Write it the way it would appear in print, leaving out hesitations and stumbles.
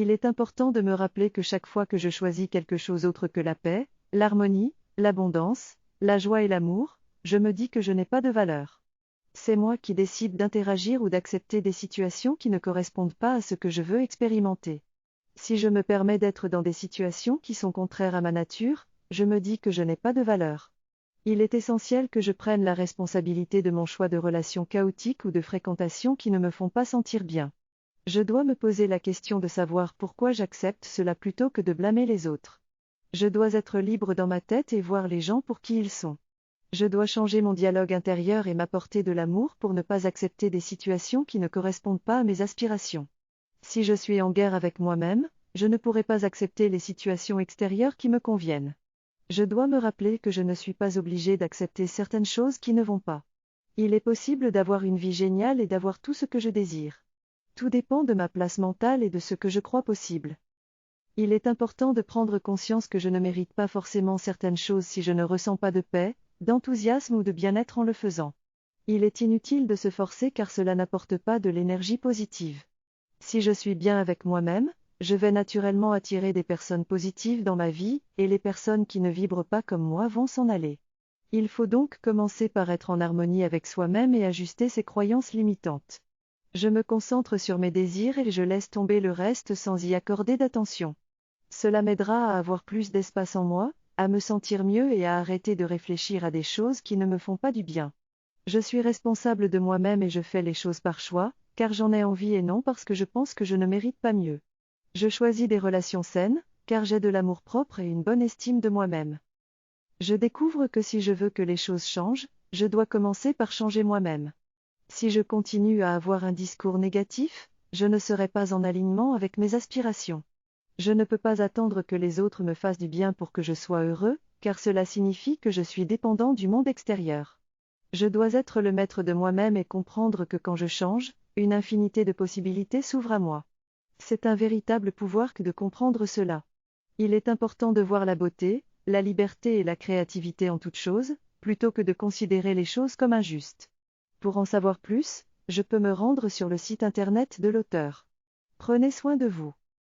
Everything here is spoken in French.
Il est important de me rappeler que chaque fois que je choisis quelque chose autre que la paix, l'harmonie, l'abondance, la joie et l'amour, je me dis que je n'ai pas de valeur. C'est moi qui décide d'interagir ou d'accepter des situations qui ne correspondent pas à ce que je veux expérimenter. Si je me permets d'être dans des situations qui sont contraires à ma nature, je me dis que je n'ai pas de valeur. Il est essentiel que je prenne la responsabilité de mon choix de relations chaotiques ou de fréquentations qui ne me font pas sentir bien. Je dois me poser la question de savoir pourquoi j'accepte cela plutôt que de blâmer les autres. Je dois être libre dans ma tête et voir les gens pour qui ils sont. Je dois changer mon dialogue intérieur et m'apporter de l'amour pour ne pas accepter des situations qui ne correspondent pas à mes aspirations. Si je suis en guerre avec moi-même, je ne pourrai pas accepter les situations extérieures qui me conviennent. Je dois me rappeler que je ne suis pas obligé d'accepter certaines choses qui ne vont pas. Il est possible d'avoir une vie géniale et d'avoir tout ce que je désire. Tout dépend de ma place mentale et de ce que je crois possible. Il est important de prendre conscience que je ne mérite pas forcément certaines choses si je ne ressens pas de paix, d'enthousiasme ou de bien-être en le faisant. Il est inutile de se forcer car cela n'apporte pas de l'énergie positive. Si je suis bien avec moi-même, je vais naturellement attirer des personnes positives dans ma vie, et les personnes qui ne vibrent pas comme moi vont s'en aller. Il faut donc commencer par être en harmonie avec soi-même et ajuster ses croyances limitantes. Je me concentre sur mes désirs et je laisse tomber le reste sans y accorder d'attention. Cela m'aidera à avoir plus d'espace en moi, à me sentir mieux et à arrêter de réfléchir à des choses qui ne me font pas du bien. Je suis responsable de moi-même et je fais les choses par choix, car j'en ai envie et non parce que je pense que je ne mérite pas mieux. Je choisis des relations saines, car j'ai de l'amour-propre et une bonne estime de moi-même. Je découvre que si je veux que les choses changent, je dois commencer par changer moi-même. Si je continue à avoir un discours négatif, je ne serai pas en alignement avec mes aspirations. Je ne peux pas attendre que les autres me fassent du bien pour que je sois heureux, car cela signifie que je suis dépendant du monde extérieur. Je dois être le maître de moi-même et comprendre que quand je change, une infinité de possibilités s'ouvre à moi. C'est un véritable pouvoir que de comprendre cela. Il est important de voir la beauté, la liberté et la créativité en toutes choses, plutôt que de considérer les choses comme injustes. Pour en savoir plus, je peux me rendre sur le site internet de l'auteur. Prenez soin de vous.